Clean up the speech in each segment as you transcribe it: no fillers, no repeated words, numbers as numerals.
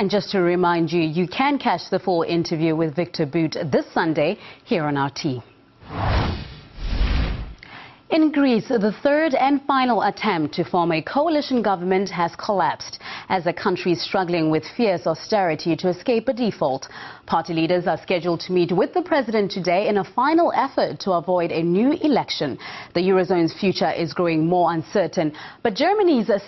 And just to remind you, you can catch the full interview with Victor Boot this Sunday here on RT. In Greece, the third and final attempt to form a coalition government has collapsed as the country is struggling with fierce austerity to escape a default. Party leaders are scheduled to meet with the president today in a final effort to avoid a new election. The Eurozone's future is growing more uncertain, but Germany says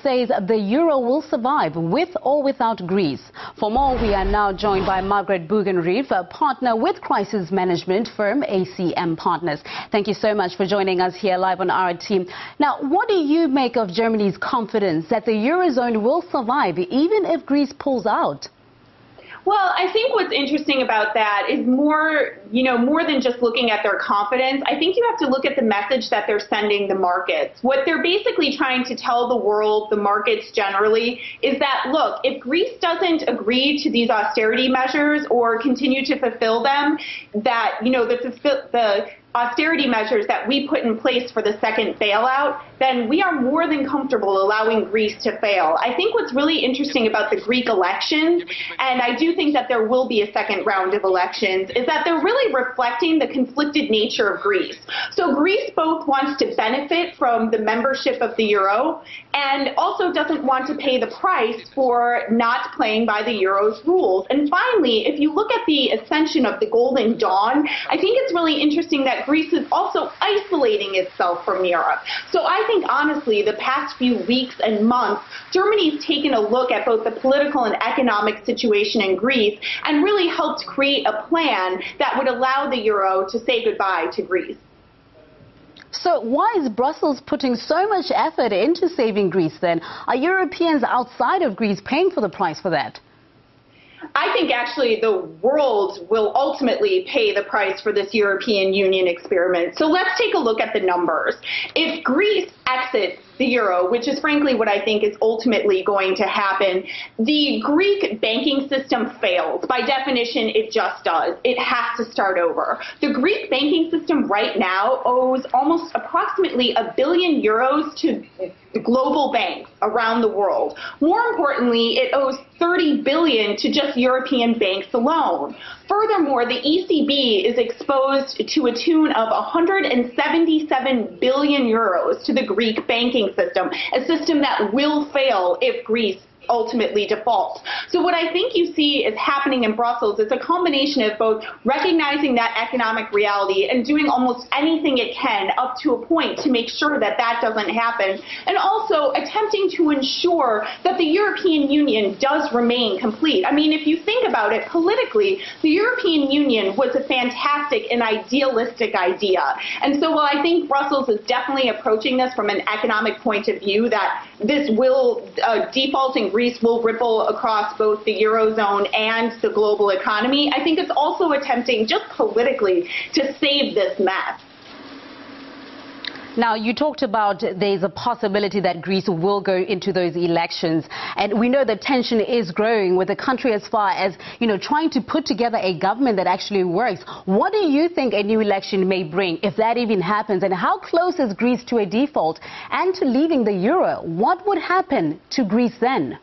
the euro will survive with or without Greece. For more, we are now joined by Margaret Bogenrief, a partner with crisis management firm ACM Partners. Thank you so much for joining us here live on our team. Now, what do you make of Germany's confidence that the Eurozone will survive even if Greece pulls out? Well, I think what's interesting about that is more than just looking at their confidence. I think you have to look at the message that they're sending the markets. What they're basically trying to tell the world, the markets generally, is that, look, if Greece doesn't agree to these austerity measures or continue to fulfill them, that, the austerity measures that we put in place for the second bailout, then we are more than comfortable allowing Greece to fail. I think what's really interesting about the Greek elections, and I do think that there will be a second round of elections, is that they're really reflecting the conflicted nature of Greece. So Greece both wants to benefit from the membership of the euro and also doesn't want to pay the price for not playing by the euro's rules. And finally, if you look at the ascension of the Golden Dawn, I think it's really interesting that Greece is also isolating itself from Europe. So I think, honestly, the past few weeks and months, Germany's taken a look at both the political and economic situation in Greece and really helped create a plan that would allow the euro to say goodbye to Greece. So why is Brussels putting so much effort into saving Greece then? Are Europeans outside of Greece paying for the price for that? I think actually the world will ultimately pay the price for this European Union experiment. So let's take a look at the numbers. If Greece exits the euro, which is frankly what I think is ultimately going to happen, the Greek banking system fails. By definition, it just does. It has to start over. The Greek banking system right now owes almost approximately €1 billion to global banks around the world. More importantly, it owes $30 billion to just European banks alone. Furthermore, the ECB is exposed to a tune of 177 billion euros to the Greek banking system, a system that will fail if Greece ultimately defaults. So what I think you see is happening in Brussels is a combination of both recognizing that economic reality and doing almost anything it can up to a point to make sure that that doesn't happen, and also attempting to ensure that the European Union does remain complete. I mean, if you think about it politically, the European Union was a fantastic and idealistic idea. And so while I think Brussels is definitely approaching this from an economic point of view, that this will default in Greece will ripple across both the Eurozone and the global economy, I think it's also attempting just politically to save this mess. Now, you talked about there's a possibility that Greece will go into those elections. And we know the tension is growing with the country as far as, trying to put together a government that actually works. What do you think a new election may bring, if that even happens? And how close is Greece to a default and to leaving the euro? What would happen to Greece then?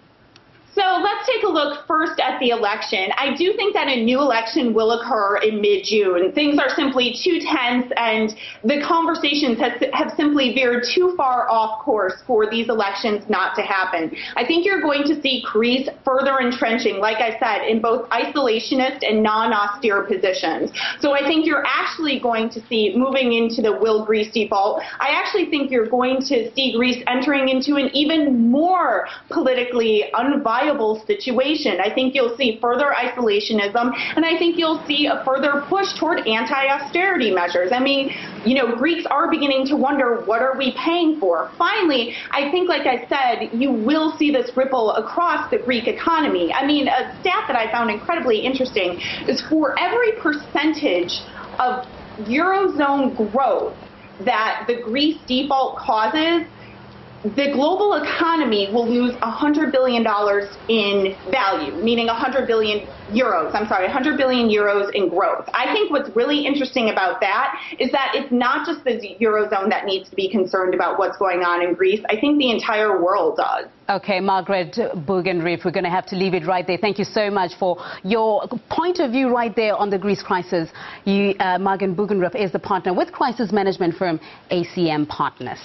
So let's take a look first at the election. I do think that a new election will occur in mid-June. Things are simply too tense, and the conversations have simply veered too far off course for these elections not to happen. I think you're going to see Greece further entrenching, like I said, in both isolationist and non-austere positions. So I think you're actually going to see, moving into the will Greece default, I actually think you're going to see Greece entering into an even more politically unviable situation. I think you'll see further isolationism, and I think you'll see a further push toward anti-austerity measures. I mean, Greeks are beginning to wonder, what are we paying for? Finally, I think, like I said, you will see this ripple across the Greek economy. I mean, a stat that I found incredibly interesting is for every percentage of Eurozone growth that the Greece default causes, the global economy will lose $100 billion in value, meaning 100 billion euros in growth. I think what's really interesting about that is that it's not just the Eurozone that needs to be concerned about what's going on in Greece. I think the entire world does. Okay, Margaret Bogenrief, we're going to have to leave it right there. Thank you so much for your point of view right there on the Greece crisis. Margaret Bogenrief is the partner with crisis management firm ACM Partners.